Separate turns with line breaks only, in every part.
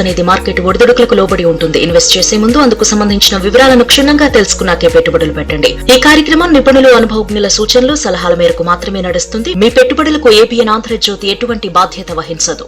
అనేది మార్కెట్ ఒడిదుడుకులకు లోబడి ఉంటుంది. ఇన్వెస్ట్ చేసే ముందు అందుకు సంబంధించిన వివరాలను క్షుణ్ణంగా తెలుసుకున్నాకే పెట్టుబడులు పెట్టండి. ఈ కార్యక్రమం నిపుణులు, అనుభవజ్ఞుల సూచనలు, సలహాల మేరకు మాత్రమే నడుస్తుంది. మీ పెట్టుబడులకు ఏబిఎన్ ఆంధ్రజ్యోతి ఎటువంటి బాధ్యత వహించదు.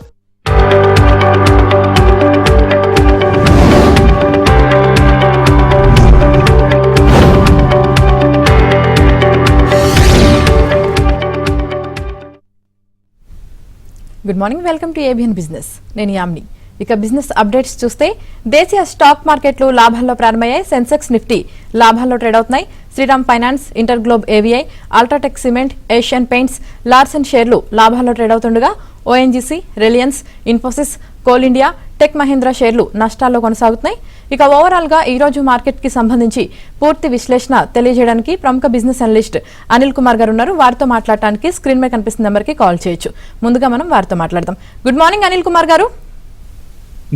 Good morning, welcome to ABN business. నేను యామ్ని. ఇక బిజినెస్ అప్డేట్స్ చూస్తే దేశీయ స్టాక్ మార్కెట్లు లాభాల్లో ప్రారంభమయ్యాయి. సెన్సెక్స్, నిఫ్టీ లాభాల్లో ట్రేడ్ అవుతున్నాయి. Shriram finance, InterGlobe AVI, UltraTech cement, Asian paints, Larsen షేర్లు లాభాల్లో ట్రేడ్ అవుతుండగా ONGC, Reliance, Infosys, Coal India, Tech Mahindra షేర్లు నష్టాల్లో కొనసాగుతున్నాయి. ఇక ఓవరాల్ గా ఈ రోజు మార్కెట్ కి సంబంధించి పూర్తి విశ్లేషణ తెలియజేయడానికి ప్రముఖ బిజినెస్ అనలిస్ట్ అనిల్ కుమార్ గారు ఉన్నారు. వారితో మాట్లాడటానికి స్క్రీన్ మీద కనిపిస్తున్న నెంబర్ కి కాల్ చేయొచ్చు. ముందుగా మనం వారితో మాట్లాడదాం. గుడ్ మార్నింగ్ అనిల్ కుమార్ గారు.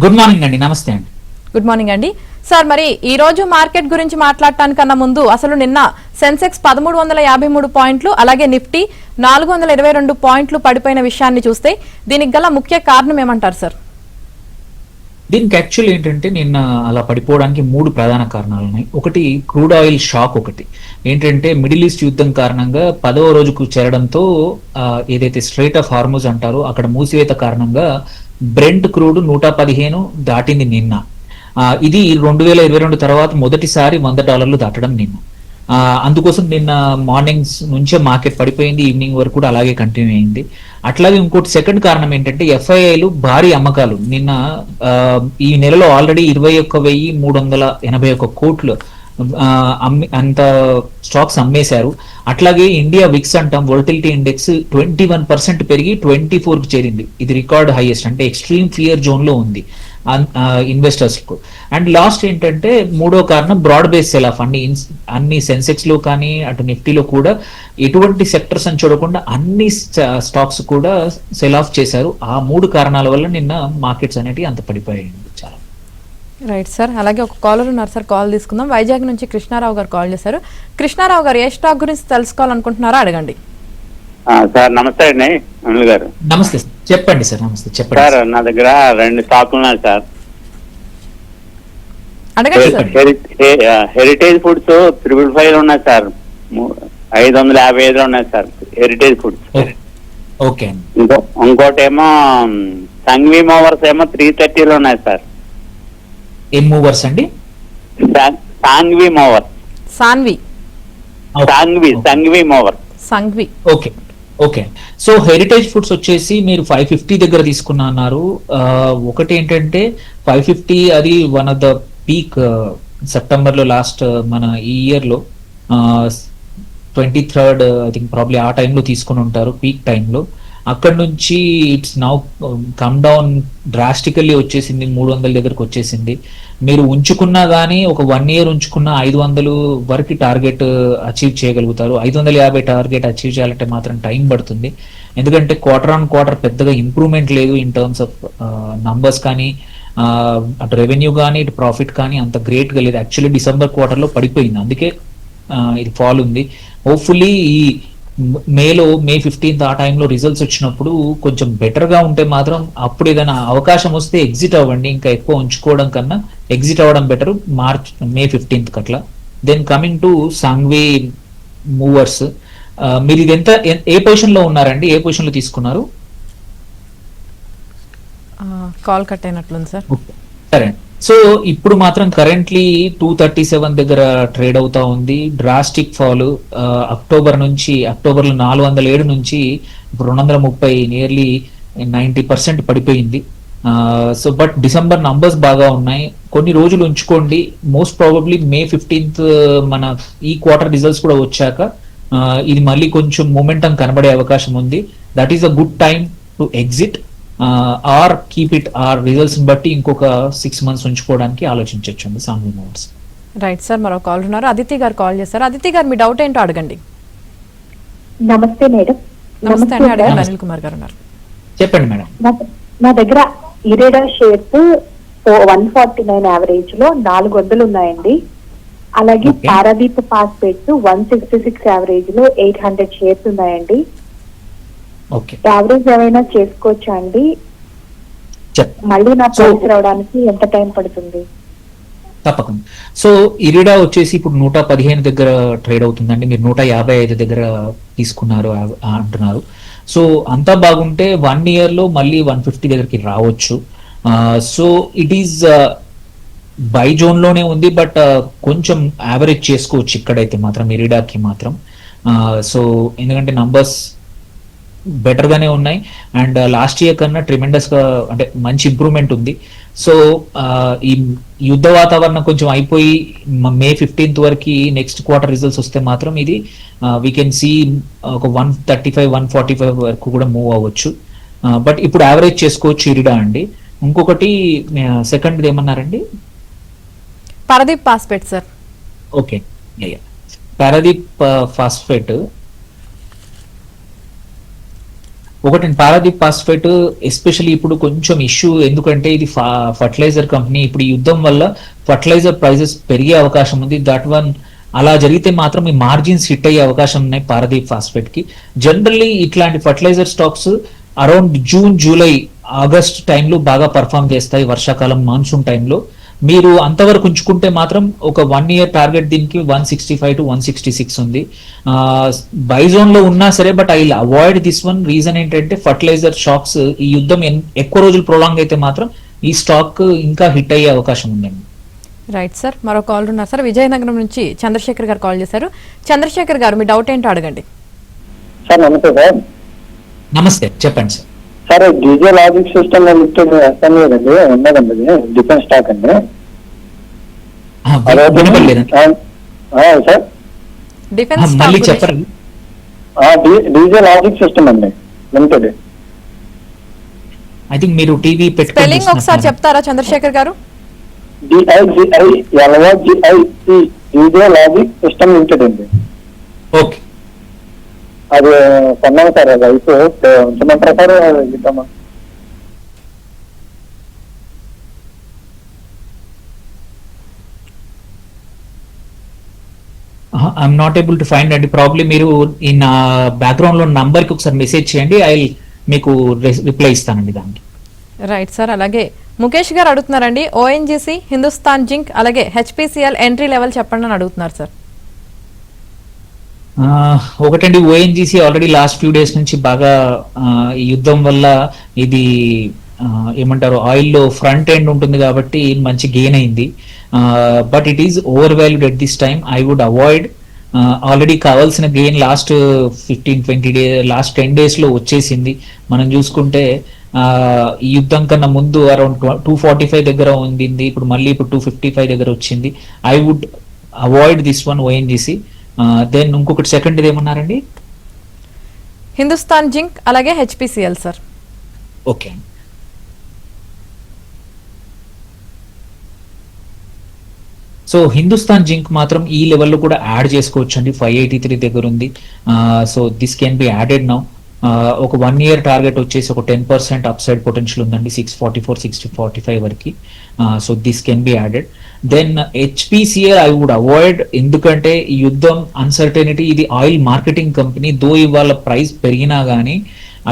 గుడ్ మార్నింగ్ అండి. నమస్తే అండి.
గుడ్ మార్నింగ్ అండి. సార్, మరి ఈ రోజు మార్కెట్ గురించి మాట్లాడటానికన్నా ముందు అసలు నిన్న సెన్సెక్స్ 1353 పాయింట్లు, అలాగే నిఫ్టీ 422 పాయింట్లు పడిపోయిన విషయాన్ని చూస్తే దీనికి గల ముఖ్య కారణం ఏమంటారు సార్?
దీనికి యాక్చువల్ ఏంటంటే నిన్న అలా పడిపోవడానికి 3 ప్రధాన కారణాలు ఉన్నాయి. ఒకటి క్రూడ్ ఆయిల్ షాక్. ఒకటి ఏంటంటే మిడిల్ ఈస్ట్ యుద్ధం కారణంగా 10వ రోజుకు చేరడంతో ఏదైతే స్ట్రైట్ ఆఫ్ హార్మోజ్ అంటారో అక్కడ మూసివేత కారణంగా బ్రెంట్ క్రూడ్ 115 దాటింది నిన్న. ఇది 2022 తర్వాత మొదటిసారి $100 దాటడం నిన్న. అందుకోసం నిన్న మార్నింగ్స్ నుంచే మార్కెట్ పడిపోయింది. ఈవినింగ్ వరకు కూడా అలాగే కంటిన్యూ అయింది. అట్లాగే ఇంకోటి సెకండ్ కారణం ఏంటంటే ఎఫ్ఐఐలు భారీ అమ్మకాలు. నిన్న ఈ నెలలో ఆల్రెడీ 21,381 కోట్లు అంత స్టాక్స్ అమ్మేశారు. అట్లాగే ఇండియా విక్స్ అంటాం, వోల్టిలిటీ ఇండెక్స్ 21% పెరిగి 24కి చేరింది. ఇది రికార్డ్ హైయెస్ట్, అంటే ఎక్స్ట్రీమ్ ఫియర్ జోన్ లో ఉంది ఇన్వెస్టర్స్ కు. అండ్ లాస్ట్ ఏంటంటే మూడో కారణం బ్రాడ్ బేస్ సెల్ ఆఫ్. అన్ని సెన్సెక్స్ లో కానీ అటు నిఫ్టీలో కూడా ఎటువంటి సెక్టర్స్ అని చూడకుండా అన్ని స్టాక్స్ కూడా సెల్ ఆఫ్ చేశారు. ఆ 3 కారణాల వల్ల నిన్న మార్కెట్స్ అనేవి అంత పడిపోయాయి. చాలా
రైట్ సార్. అలాగే ఒక కాలర్ ఉన్నారు సార్, కాల్ తీసుకుందాం. వైజాగ్ నుంచి కృష్ణారావు గారు కాల్ చేశారు. కృష్ణారావు గారు, ఏ స్టాక్ గురించి తెలుసుకోవాలనుకుంటున్నారో అడగండి.
సార్ నమస్తే అండి అనిల్ గారు.
నమస్తే, చెప్పండి సార్. నమస్తే, చెప్పండి
సార్. నా దగ్గర 2 స్టాక్లు ఉన్నాయి సార్.
అడగండి సార్.
హెరిటేజ్ ఫుడ్స్ 555 ఉన్నాయి సార్, 555 ఉన్నాయి సార్ హెరిటేజ్ ఫుడ్స్.
ఓకే.
ఇంకోటేమో సంఘ్వి మూవర్స్ ఏమో 330లో ఉన్నాయి సార్.
ఏం మూవర్స్ అండి?
Sanghvi movers. Singhvi movers.
Singhvi.
Okay okay. So heritage foods వచ్చేసి మీరు 550 దగ్గర తీసుకున్నా అన్నారు. ఒకటి ఏంటంటే 550 అది one of the peak. September లో లాస్ట్ మన ఈ ఇయర్ లో 23rd ఐ థింక్ ప్రాబ్లీ ఆ టైంలో తీసుకుని ఉంటారు, పీక్ టైంలో. అక్కడ నుంచి it's now come down drastically వచ్చేసింది, 300 దగ్గరకు వచ్చేసింది. మీరు ఉంచుకున్నా కానీ ఒక 1 year ఉంచుకున్న 500 వరకు టార్గెట్ అచీవ్ చేయగలుగుతారు. 550 టార్గెట్ అచీవ్ చేయాలంటే మాత్రం టైం పడుతుంది. ఎందుకంటే క్వార్టర్ ఆన్ క్వార్టర్ పెద్దగా ఇంప్రూవ్మెంట్ లేదు ఇన్ టర్మ్స్ ఆఫ్ నంబర్స్ కానీ, అటు రెవెన్యూ కానీ ఇటు ప్రాఫిట్ కానీ అంత గ్రేట్ గా లేదు. యాక్చువల్లీ డిసెంబర్ క్వార్టర్ లో పడిపోయింది, అందుకే ఇది ఫాల్ ఉంది. హోప్ఫుల్లీ ఈ మే 15th ఆ టైంలో రిజల్ట్స్ వచ్చినప్పుడు కొంచెం బెటర్ గా ఉంటే మాత్రం అప్పుడు ఏదైనా అవకాశం వస్తే ఎగ్జిట్ అవ్వండి. ఇంకా ఎక్కువ ఉంచుకోవడం కన్నా ఎగ్జిట్ అవ్వడం బెటర్ మే 15th అట్లా. Then coming to Sanghvi Movers, మీరు ఇది ఏ పొజిషన్ లో ఉన్నారండి? ఏ పొజిషన్ లో తీసుకున్నారు?
కాల్ కట్ అయినట్లుంది సార్.
సరే. సో ఇప్పుడు మాత్రం కరెంట్లీ 237 దగ్గర ట్రేడ్ అవుతా ఉంది. Drastic fall. అక్టోబర్ లో 407 నుంచి ఇప్పుడు 230, నియర్లీ 90% పడిపోయింది. సో బట్ డిసెంబర్ నంబర్స్ బాగా ఉన్నాయి. కొన్ని రోజులు ఉంచుకోండి. మోస్ట్ ప్రాబబ్లీ మే 15th మన ఈ క్వార్టర్ రిజల్ట్స్ కూడా వచ్చాక ఇది మళ్ళీ కొంచెం మొమెంటం కనబడే అవకాశం ఉంది. That is a good time to exit or keep it. Or results బట్టి ఇంకొక 6 months ఉంచుకోవడానికి ఆలోచించవచ్చు సాంఘ్వి మూవర్స్.
Right sir. మరో కాల్ ఉన్నారు, అదితి గారు కాల్ చేశారు. అదితి గారు, మీ డౌట్ ఏంటో అడగండి.
నమస్తే మేడం.
నమస్తే అండి, అడగండి. అనిల్ కుమార్ గారు ఉన్నారు,
చెప్పండి మేడం.
నా దగ్గర ఇరేడా షేర్స్ 149 యావరేజ్ లో 400 ఉన్నాయండి. అలాగే పారాదీప్ ఫాస్ఫేట్స్ 166 యావరేజ్ లో 800 షేర్స్ ఉన్నాయండి. యావరేజ్ ఏమైనా చేసుకోవచ్చా అండి? మళ్ళీ నా
So-
ప్రైస్ రావడానికి ఎంత టైం పడుతుంది?
తప్పకుండా. సో ఇరిడా వచ్చేసి ఇప్పుడు 115 దగ్గర ట్రేడ్ అవుతుందండి. మీరు 155 దగ్గర తీసుకున్నారు అంటున్నారు. సో అంతా బాగుంటే 1 year లో మళ్ళీ 150 దగ్గరికి రావచ్చు. So it is by zone లోనే ఉంది, బట్ కొంచెం యావరేజ్ చేసుకోవచ్చు ఇక్కడైతే మాత్రం ఇరిడాకి మాత్రం. సో ఎందుకంటే నంబర్స్ బెటర్ గానే ఉన్నాయి అండ్ లాస్ట్ ఇయర్ కన్నా ట్రిమెండస్ గా అంటే మంచి ఇంప్రూవ్మెంట్ ఉంది. సో ఈ యుద్ధ వాతావరణం కొంచెం అయిపోయి మే 15th వరకు నెక్స్ట్ క్వార్టర్ రిజల్ట్స్ వస్తే మాత్రం ఇది వీ కెన్ సీ ఒక 135 145 వరకు కూడా మూవ్ అవ్వచ్చు. బట్ ఇప్పుడు యావరేజ్ చేసుకోవచ్చు ఇరిడా అండి. ఇంకొకటి సెకండ్ ఏమన్నారండి?
Paradeep phosphate sir.
Okay, Paradeep phosphate ఒకటి. పారాదీప్ ఫాస్ఫేట్ ఎస్పెషల్లీ ఇప్పుడు కొంచెం ఇష్యూ, ఎందుకంటే ఇది ఫర్టిలైజర్ కంపెనీ. ఇప్పుడు ఈ యుద్ధం వల్ల ఫర్టిలైజర్ ప్రైసెస్ పెరిగే అవకాశం ఉంది. దట్ వన్ అలా జరిగితే మాత్రం ఈ మార్జిన్స్ హిట్ అయ్యే అవకాశం ఉన్నాయి పారాదీప్ ఫాస్ఫేట్ కి. జనరల్లీ ఇట్లాంటి fertiliser stocks around June July August టైంలో బాగా పర్ఫామ్ చేస్తాయి, వర్షాకాలం మాన్సూన్ టైంలో. మీరు అంతవరకు ఉంచుకుంటే మాత్రం ఒక 1 year టార్గెట్ దీనికి 165 to 166 ఉంది. బై జోన్ లో ఉన్నా సరే, but I will avoid this one. Reason ఏంటంటే ఫర్టిలైజర్ షాక్స్ ఈ యుద్ధం ఎక్కువ రోజులు ప్రొలాంగ్ అయితే మాత్రం ఈ స్టాక్ ఇంకా హిట్ అయ్యే అవకాశం ఉందండి.
రైట్ సార్, మరో కాల్ ఉన్నారు సార్. విజయనగరం నుంచి చంద్రశేఖర్ గారు కాల్ చేశారు. చంద్రశేఖర్ గారు, మీ డౌట్ ఏంటో అడగండి.
సార్ నమస్తే సార్.
నమస్తే, చెప్పండి sir.
Sir DJ logic system limited SME అండి ఉన్నదండి, డిఫెన్స్ స్టాక్ అండి.
వినపడలేదండి.
సార్
డిఫెన్స్
మళ్ళీ
స్టాక్
చెప్పరు.
డీజే లాజిక్ సిస్టమ్ అండి లిమిటెడ్.
ఐ థింక్ మీరు టీవీ
స్పెల్లింగ్ ఒకసారి చెప్తారా Chandrasekhar garu?
DIGILOGIC DJ logic system limited అండి.
ఓకే,
అది కొన్నాను సార్. అది అయితే ఉంచమంటారా సార్? ఇద్దామా?
I'm not able to find అండి. ప్రాబ్లీ మీరు ఈ నా బ్యాక్గ్రౌండ్ లో నంబర్ కి ఒకసారి మెసేజ్ చేయండి, ఐ మీకు రిప్లై ఇస్తానండి దానికి.
Right sir. అలాగే ముఖేష్ గారు అడుగుతున్నారండి, ఓఎన్జీసీ, హిందుస్థాన్ జింక్ అలాగే హెచ్పిసిఎల్ ఎంట్రీ లెవెల్ చెప్పండి అని అడుగుతున్నారు సార్.
ఒకటండి, ONGC already last few days నుంచి బాగా ఈ యుద్ధం వల్ల ఇది ఏమంటారు ఆయిల్ లో ఫ్రంట్ ఎండ్ ఉంటుంది కాబట్టి మంచి గెయిన్ అయింది. But it is overvalued at this time. I would avoid. Already కావాల్సిన gain last 15-20 days, last 10 days లో వచ్చేసింది. మనం చూసుకుంటే ఈ యుద్ధం కన్నా ముందు అరౌండ్ 245 దగ్గర ఉంది, ఇప్పుడు మళ్ళీ ఇప్పుడు 255 దగ్గర వచ్చింది. I would avoid this one ONGC. Then ఇంకొకటి సెకండ్ ఏమన్నారండి?
హిందుస్థాన్ జింక్ అలాగే HPCL sir.
Okay, so Hindustan Zinc మాత్రం ఈ లెవెల్లో కూడా యాడ్ చేసుకోవచ్చు అండి. 583 దగ్గర ఉంది. So this can be added now. ఒక 1 year టార్గెట్ వచ్చేసి ఒక 10% అప్సైడ్ పొటెన్షియల్ ఉందండి 644 645 వరకు. So this can be added. Then HPCL I would avoid, ఎందుకంటే ఈ యుద్ధం అన్సర్టెనిటీ. ఇది ఆయిల్ మార్కెటింగ్ కంపెనీ, దో ఇవాళ ప్రైస్ పెరిగినా కానీ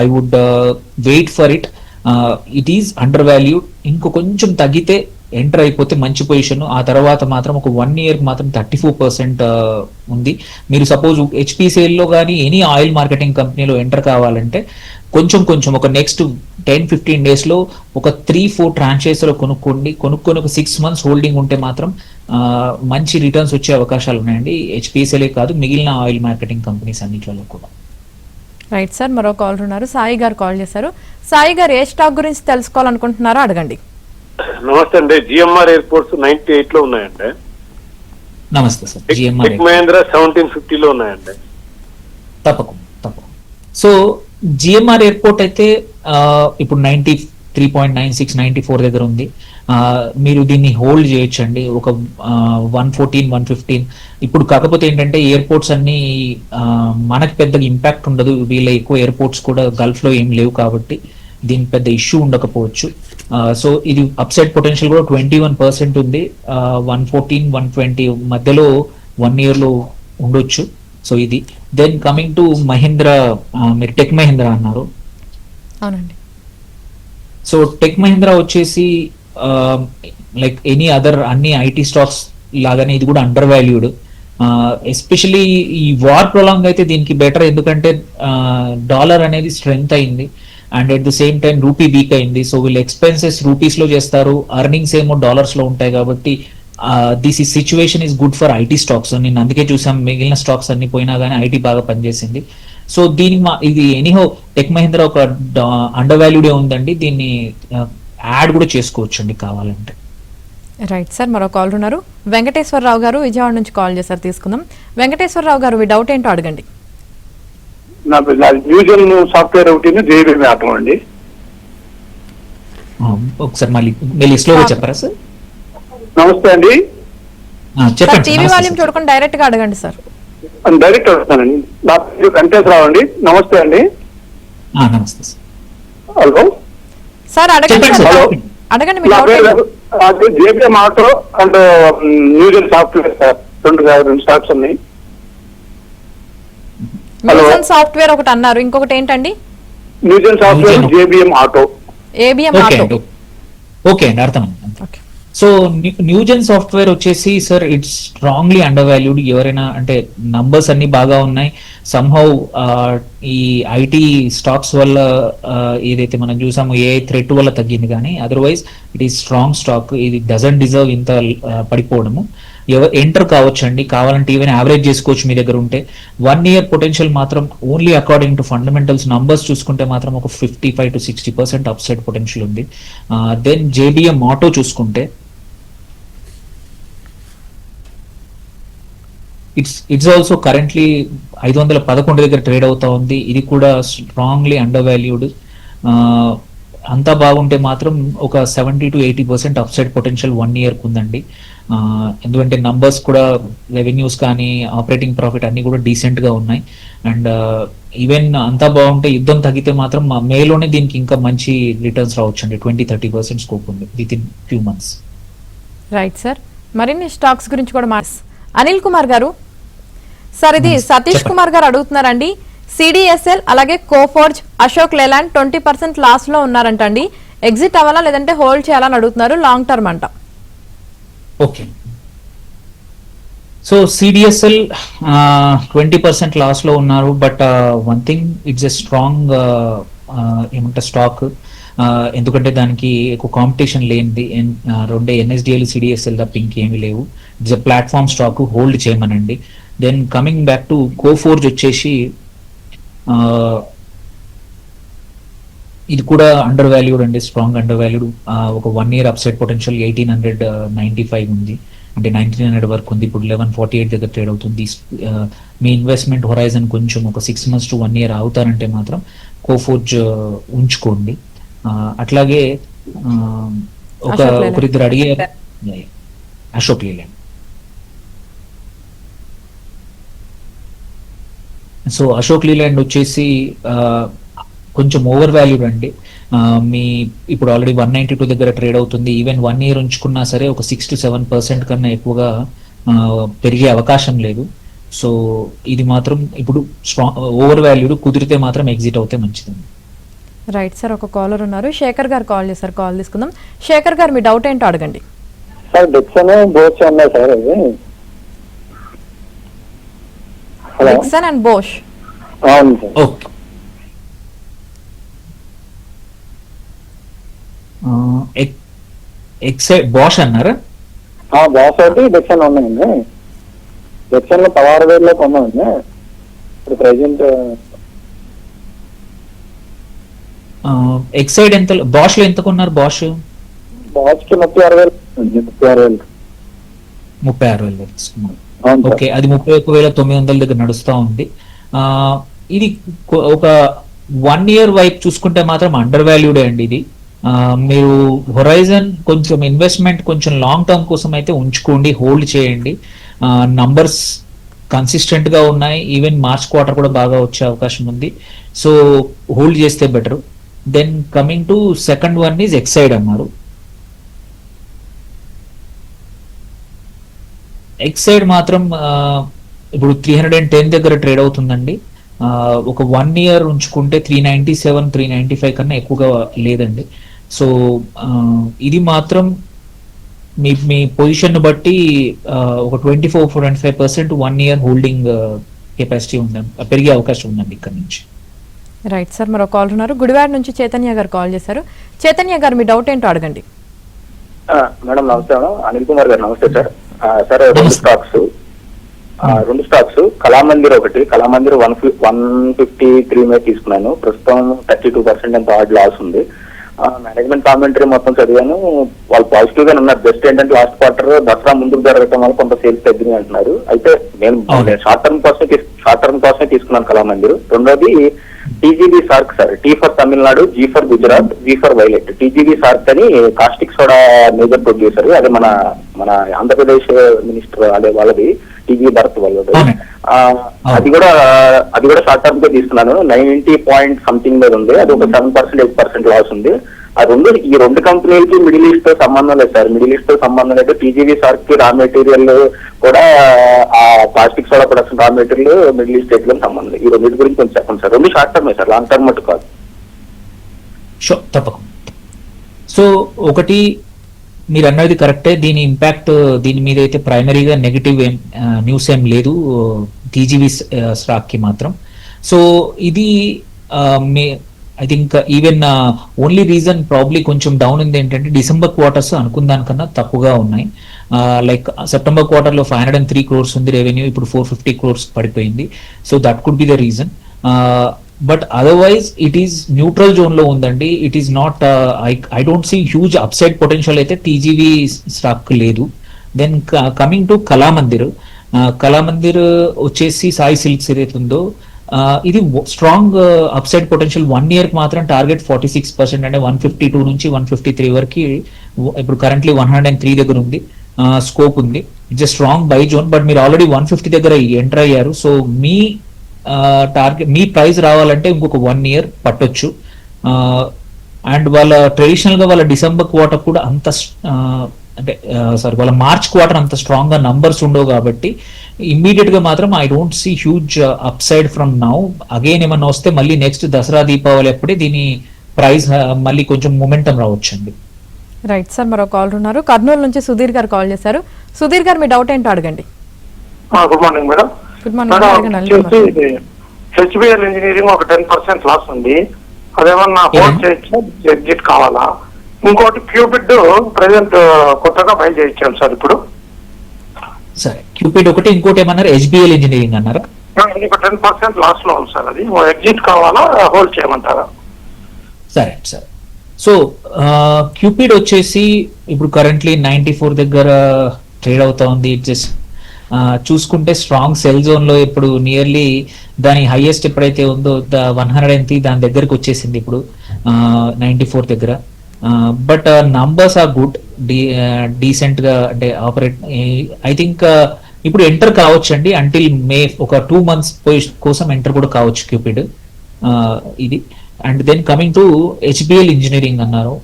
I would wait for it. It is undervalued. ఇంకో కొంచెం తగ్గితే ఎంటర్ అయిపోతే మంచి పొజిషన్. ఆ తర్వాత మాత్రం ఒక 1 year మాత్రం 34% ఉంది. మీరు సపోజ్ హెచ్పిసిఎల్ లో కానీ ఎనీ ఆయిల్ మార్కెటింగ్ కంపెనీలో ఎంటర్ కావాలంటే కొంచెం ఒక నెక్స్ట్ 10-15 days లో ఒక 3-4 tranches లో కొనుక్కొని ఒక 6 months హోల్డింగ్ ఉంటే మాత్రం మంచి రిటర్న్స్ వచ్చే అవకాశాలు ఉన్నాయండి. హెచ్పిసిఎల్ కాదు, మిగిలిన ఆయిల్ మార్కెటింగ్ కంపెనీస్ అన్నిట్లలో కూడా.
రైట్ సార్, మరో కాల్ ఉన్నారు. సాయి గారు కాల్ చేశారు. సాయి గారు, ఏ స్టాక్ గురించి తెలుసుకోవాలనుకుంటున్నారో అడగండి.
నమస్తే అండి. జిఎంఆర్ ఎయిర్పోర్ట్స్ 98 లో ఉన్నాయండి.
నమస్తే సార్. జిఎంఆర్
మహేంద్ర 1750 లో ఉన్నాయండి.
తప్పకుండా. సో జిఎంఆర్ ఎయిర్పోర్ట్ అయితే ఇప్పుడు 93.96 94 దగ్గర ఉంది. మీరు దీన్ని హోల్డ్ చేయొచ్చండి ఒక 114 115. ఇప్పుడు కాకపోతే ఏంటంటే ఎయిర్పోర్ట్స్ అన్ని మనకి పెద్దగా ఇంపాక్ట్ ఉండదు. వీళ్ళ ఎక్కువ ఎయిర్పోర్ట్స్ కూడా గల్ఫ్ లో ఏం లేవు కాబట్టి దీనికి పెద్ద ఇష్యూ ఉండకపోవచ్చు. సో ఇది అప్సైడ్ పొటెన్షియల్ కూడా 21% ఉంది. 114 120 మధ్యలో 1 year లో ఉండొచ్చు. సో ఇది. దెన్ కమింగ్ టు మహీంద్రా, మీరు టెక్ మహీంద్రా అన్నారు.
అవునండి.
సో టెక్ మహీంద్రా వచ్చేసి లైక్ ఎనీ అదర్ అన్ని ఐటీ స్టాక్స్ లాగానే ఇది కూడా అండర్ వాల్యూడ్. ఎస్పెషలీ ఈ వార్ ప్రొలాంగ్ అయితే దీనికి బెటర్, ఎందుకంటే డాలర్ అనేది స్ట్రెంగ్త్ అయింది and at the same time rupee week అయింది. సో వీళ్ళు ఎక్స్పెన్సెస్ రూపీస్ లో చేస్తారు, అర్నింగ్స్ ఏమో డాలర్స్ లో ఉంటాయి. కాబట్టి దిస్ ఈ situation is good for IT stocks. నేను అందుకే చూసాం మిగిలిన స్టాక్స్ అన్ని పోయినా కానీ ఐటీ బాగా పనిచేసింది. సో ఇది ఎనీహో టెక్ మహీంద్రా ఒక అండర్ వాల్యూడే ఉందండి, దీన్ని యాడ్ కూడా చేసుకోవచ్చు అండి కావాలంటే.
రైట్ సార్, మరో కాల్ ఉన్నారు. వెంకటేశ్వరరావు గారు విజయవాడ నుంచి కాల్ చేశారు, తీసుకుందాం. వెంకటేశ్వరరావు గారు, మీ డౌట్ ఏంటో అడగండి.
నాకు న్యూజన్ సాఫ్ట్వేర్ ఒకటి జేబీఎం ఆటో అండి.
ఒకసారి మళ్ళీ స్లోగా చెప్పరా సార్?
నమస్తే అండి.
చెప్పండి.
టీవీ వాల్యూమ్ చూడకుండా డైరెక్ట్ గా అడగండి సార్.
డైరెక్ట్ వస్తానండి. నా పేరు వెంకటేశ్వరరావు అండి. నమస్తే అండి.
నమస్తే సార్.
హలో
సార్ అడగండి.
చెప్పండి సార్.
అడగండి మీ
నా
డౌట్ ఏంటో.
పేరు JBM auto and Newgen software sir. రెండు స్టాక్స్ ఉన్నాయి.
న్యూజన్ సాఫ్ట్వేర్ ఒకటి అన్నారు, ఇంకొకటి ఏంటండి?
Newgen software, JBM auto.
ABM
okay
auto.
అండి, ఓకే అండి, అర్థమైంది.
ఓకే.
సో న్యూజన్ సాఫ్ట్వేర్ వచ్చేసి sir it's strongly undervalued. ఎవరైనా అంటే నంబర్స్ అన్ని బాగా ఉన్నాయి, సమ్హౌ ఈ ఐటీ స్టాక్స్ వల్ల ఏదైతే మనం చూసామో ఏ థ్రెట్ వల్ల తగ్గింది, కానీ otherwise it is strong stock. ఇది డజన్ డిజర్వ్ ఇంత పడిపోవడము. ఎంటర్ కావచ్చు అండి, కావాలంటే ఈవెన్ యావరేజ్ చేసుకోవచ్చు మీ దగ్గర ఉంటే. 1 year పొటెన్షియల్ మాత్రం only according to fundamentals numbers చూసుకుంటే మాత్రం ఒక 55 to 60% అప్సైడ్ పొటెన్షియల్ ఉంది. దెన్ జేబీఎం ఆటో చూసుకుంటే ఇట్స్ ఆల్సో కరెంట్లీ 511 దగ్గర ట్రేడ్ అవుతా ఉంది. ఇది కూడా స్ట్రాంగ్లీ అండర్ వాల్యూడ్. అంతా బాగుంటే మాత్రం ఒక 70 to 80% అప్సైడ్ పొటెన్షియల్ 1 year ఉందండి. ఎందుకంటే నంబర్స్ కూడా, రెవెన్యూస్ కానీ ఆపరేటింగ్ ప్రాఫిట్ అన్ని కూడా డీసెంట్ గా ఉన్నాయి. అండ్ ఈవెన్ అంతా బాగుంటే యుద్ధం తగ్గితే మాత్రం మేలోనే దీనికి ఇంకా మంచి రిటర్న్స్ రావచ్చు అండి. 20-30% స్కోప్ ఉంది with in few months.
Right sir, మరిన్ని స్టాక్స్ గురించి కూడా అనిల్ కుమార్ గారు సార్, ఇది సతీష్ కుమార్ గారు అడుగుతున్నారండి. సిడిఎస్ఎల్ అలాగే కోఫోర్జ్, అశోక్ లేలాండ్ 20% లాస్ లో ఉన్నారంట అండి. ఎగ్జిట్ అవ్వాలా లేదంటే హోల్డ్ చేయాలని అడుగుతున్నారు, లాంగ్ టర్మ్ అంట.
ఓకే, సో సిడిఎస్ఎల్ 20% లాస్ లో ఉన్నారు. But one thing, it's a strong ఏమంటారు స్టాక్. ఎందుకంటే దానికి ఎక్కువ కాంపిటీషన్ లేనిది, రెండే ఎన్ఎస్డిఎల్ సిడిఎస్ఎల్ తప్ప ఇంకేమీ లేవు. It's a platform stock, hold చేయమనండి. Then coming back to Coforge వచ్చేసి ఇది కూడా అండర్ వాల్యూడ్ అండి, స్ట్రాంగ్ అండర్ వాల్యూడ్. ఒక 1 year అప్సైడ్ పొటెన్షియల్ 1895 ఉంది, అంటే 1900 వరకు ఉంది. ఇప్పుడు 1148 దగ్గర ట్రేడ్ అవుతుంది. మీ ఇన్వెస్ట్మెంట్ హొరైజన్ కొంచెం ఒక 6 months to 1 year అవుతారంటే మాత్రం కోఫోర్జ్ ఉంచుకోండి. అట్లాగే ఒకరిద్దరు అడిగారు Ashok Leyland. So Ashok Leyland వచ్చేసి కొంచెం ఓవర్ వాల్యూడ్ అండి. మీ ఇప్పుడు ఆల్రెడీ 192 దగ్గర ట్రేడ్ అవుతుంది. ఈవెన్ 1 year ఉంచుకున్నా సరే ఒక 6 to 7% కన్నా ఎక్కువగా పెరిగే అవకాశం లేదు. సో ఇది మాత్రం ఇప్పుడు స్ట్రాంగ్ ఓవర్ వాల్యూడ్, కుదిరితే మాత్రం ఎగ్జిట్ అవుతే మంచిదండి.
రైట్ సార్, ఒక కాలర్ ఉన్నారు, శేఖర్ గారు కాల్ చేశారు, కాల్ తీసుకుందాం. శేఖర్ గారు, మీ డౌట్ ఏంటో అడగండి.
సార్ డిక్సన్ బోస్ ఉన్నాయి సార్, అది
డిక్సన్ అండ్ బోష్.
అవును సార్.
ఓకే, ఎక్సైడ్ బాష్ అన్నారా?
బాస్ ఒకటి డిక్సన్ ఉన్నాయండి. డిక్సన్ లో 16,000 కొన్నామండి. ఇప్పుడు ప్రెసెంట్
ఎక్సైడ్ ఎంత, బాష్ లో ఎంత కొన్నారు? బాష్
కి 36,000.
36,000 తీసుకున్నారు.
అవును సార్.
ఓకే, అది 31,900 దగ్గర నడుస్తా ఉంది. ఇది ఒక 1 year వైపు చూసుకుంటే మాత్రం అండర్ వాల్యూడే అండి ఇది. మీరు హొరైజన్ కొంచెం ఇన్వెస్ట్మెంట్ కొంచెం లాంగ్ టర్మ్ కోసం అయితే ఉంచుకోండి, హోల్డ్ చేయండి. నంబర్స్ కన్సిస్టెంట్ గా ఉన్నాయి, ఈవెన్ మార్చ్ క్వార్టర్ కూడా బాగా వచ్చే అవకాశం ఉంది. సో హోల్డ్ చేస్తే better. Then coming to second one is Exide అన్నారు. ఎక్సైడ్ మాత్రం ఇప్పుడు 310 దగ్గర ట్రేడ్ అవుతుందండి. ఒక 1 year ఉంచుకుంటే 397, 395 కన్నా ఎక్కువగా లేదండి. సో ఇది మాత్రం మీ మీ పొజిషన్ బట్టి ఒక 24-25% 1 year హోల్డింగ్ కెపాసిటీ ఉందండి, పెరిగే అవకాశం ఉందండి ఇక్కడ నుంచి.
రైట్ సార్, మరో కాల్ ఉన్నారు. గుడివాడ నుంచి చైతన్య గారు కాల్ చేశారు. చైతన్య గారు మీ డౌట్ ఏంటో అడగండి.
మేడం నమస్తే మేడం, అనిల్ కుమార్ గారు నమస్తే సార్. సార్ రెండు స్టాక్స్ కళామందిర్ ఒకటి, కళామందిర్ 153 మీద తీసుకున్నాను. ప్రస్తుతం 32% ఎంత ఆడ్ లాస్ ఉంది. మేనేజ్మెంట్ కామెంటరీ మొత్తం చదివాను, వాళ్ళు పాజిటివ్ గానే ఉన్నారు. జస్ట్ ఏంటంటే లాస్ట్ క్వార్టర్ దసరా ముందుకు జరగడం వల్ల కొంత సేల్స్ తగ్గింది అంటున్నారు. అయితే నేను షార్ట్ టర్మ్ కోసమే తీసుకున్నాను కళామందిర్. రెండోది TGV Sraac sir, T for Tamil Nadu, G for Gujarat, V for violet. TGV Sraac అని కాస్టిక్ సోడా మేజర్ ప్రొడ్యూసర్, అదే మన ఆంధ్రప్రదేశ్ మినిస్టర్ అదే వాళ్ళది, టీజీ భారత్ వాళ్ళది. అది కూడా షార్ట్ టర్మ్ గా తీసుకున్నాను. 90 పాయింట్ సంథింగ్ మీద ఉంది. అది ఒక 7%, 8% లాస్ ఉంది. ఈ రెండు కంపెనీలకి మిడిల్ ఈస్ట్ తో సంబంధం లేదు సార్. మిడిల్ ఈస్ట్ తో సంబంధం లేదు. టీజీవీ సార్క్ కి రా మెటీరియల్ కూడా ఆ plastic soda production raw material middle east state లో సంబంధం లేదు. ఈ రెండింటి గురించి కొంచెం చెప్పండి సార్. రెండు షార్ట్ టర్మే సార్, లాంగ్ టర్మ్ మటు కాదు.
తప్పకుండా. సో ఒకటి మీరు అన్నది కరెక్టే, దీని ఇంపాక్ట్ దీని మీద అయితే ప్రైమరీగా నెగిటివ్ న్యూస్ ఏం లేదు టీజీవీ స్టాక్ కి మాత్రం. సో ఇది I think even only reason probably కొంచెం డౌన్ ఉంది ఏంటంటే డిసెంబర్ క్వార్టర్స్ అనుకున్న దానికన్నా తప్పుగా ఉన్నాయి. లైక్ సెప్టెంబర్ క్వార్టర్ లో 503 crores ఉంది రెవెన్యూ, ఇప్పుడు 450 crores పడిపోయింది. So that could be the reason. But otherwise it is neutral zone లో ఉందండి. It is not, I don't see huge upside potential అయితే టీజీవీ స్టాక్ లేదు. దెన్ కమింగ్ టు కళామందిర్ వచ్చేసి సాయి సిల్క్స్ ఏదైతే ఉందో ఇది స్ట్రాంగ్ అప్సైడ్ పొటెన్షియల్ 1 year మాత్రం టార్గెట్ 46%, అంటే 152 నుంచి 153 వరకు. ఇప్పుడు కరెంట్లీ 103 దగ్గర ఉంది, స్కోప్ ఉంది. It's a strong by zone. But మీరు ఆల్రెడీ 150 దగ్గర ఎంటర్ అయ్యారు. సో మీ టార్గెట్, మీ ప్రైస్ రావాలంటే ఇంకొక 1 year పట్టొచ్చు. అండ్ వాళ్ళ ట్రెడిషనల్ గా వాళ్ళ డిసెంబర్ క్వార్టర్ కూడా అంత అంటే వాళ్ళ మార్చ్ క్వార్టర్ అంత స్ట్రాంగ్ గా నంబర్స్ ఉండవు కాబట్టి ఇమ్మీడియట్ గా మాత్రం I don't see huge upside from now. Again ఏమన్నా వస్తే మళ్ళీ నెక్స్ట్ దసరా దీపావళి అప్పుడే దీని ప్రైస్ మళ్ళీ కొంచెం మొమెంటం రావచ్చండి.
రైట్ సార్, మరో కాల్ ఉన్నారు. కర్నూలు నుంచి సుధీర్ గారు కాల్ చేశారు. సుధీర్ గారు మీ డౌట్ ఏంటో అడగండి.
Good morning madam.
Good morning.
HBL engineering ఒక 10% లాస్ ఉంది, అదేమన్నా హోల్డ్ చేయొచ్చా, ఎగ్జిట్ కావాలా? ఇంకోటి క్యూపిడ్ ప్రెసెంట్ కొత్తగా బై చేయించాం సార్ ఇప్పుడు.
సరే, క్యూపిడ్ ఒకటి, ఇంకోటి ఏమన్నారు, హెచ్బిఎల్ ఇంజనీరింగ్ అన్నారా?
ఒక 10% లాస్ లో ఉంది సార్. అది ఎగ్జిట్ కావాలా, హోల్డ్ చేయమంటారా?
సరే సరే. సో క్యూపిడ్ వచ్చేసి ఇప్పుడు కరెంట్లీ 94 దగ్గర ట్రేడ్ అవుతా ఉంది. జస్ట్ చూసుకుంటే స్ట్రాంగ్ సెల్ జోన్ లో ఇప్పుడు నియర్లీ దాని హైయెస్ట్ ఎప్పుడైతే ఉందో 103 దాని దగ్గరకు వచ్చేసింది ఇప్పుడు 94 దగ్గర. But numbers are good, decent గా అంటే ఆపరేట్. ఐ థింక్ ఇప్పుడు ఎంటర్ కావచ్చు అండి, అంటిల్ మే ఒక 2 months కోసం ఎంటర్ కూడా కావచ్చు క్యూపిడ్ ఇది. And then coming to HBL engineering అన్నారు.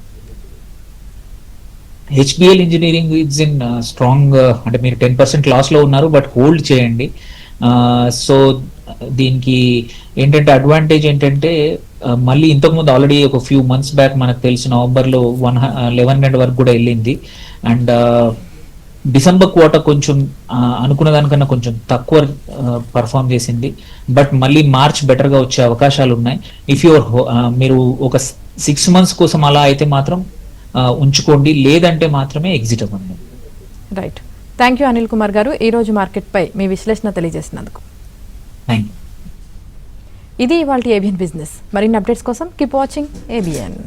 HBL engineering it's in strong, అంటే మీరు 10% లాస్ లో ఉన్నారు, బట్ హోల్డ్ చేయండి. సో దీనికి ఏంటంటే అడ్వాంటేజ్ ఏంటంటే మళ్ళీ ఇంతకుముందు ఆల్రెడీ ఒక ఫ్యూ మంత్స్ బ్యాక్ మనకు తెలిసి నవంబర్ లో 1100 వరకు కూడా వెళ్ళింది. అండ్ డిసెంబర్ క్వార్టర్ కొంచెం అనుకున్న దానికన్నా కొంచెం తక్కువ పర్ఫామ్ చేసింది. బట్ మళ్ళీ మార్చ్ బెటర్ గా వచ్చే అవకాశాలు ఉన్నాయి. ఇఫ్ యువర్ మీరు ఒక 6 months కోసం అలా అయితే మాత్రం ఉంచుకోండి, లేదంటే మాత్రమే ఎగ్జిట్ అవ్వండి.
Right, thank you Anil Kumar గారు, ఈ రోజు మార్కెట్ పై మీ విశ్లేషణ తెలియజేసినందుకు.
Thank you.
ఇది ఇవాల్టి ఏబిఎన్ బిజినెస్. మరిన్ని అప్డేట్స్ కోసం కీప్ వాచింగ్ ఏబిఎన్.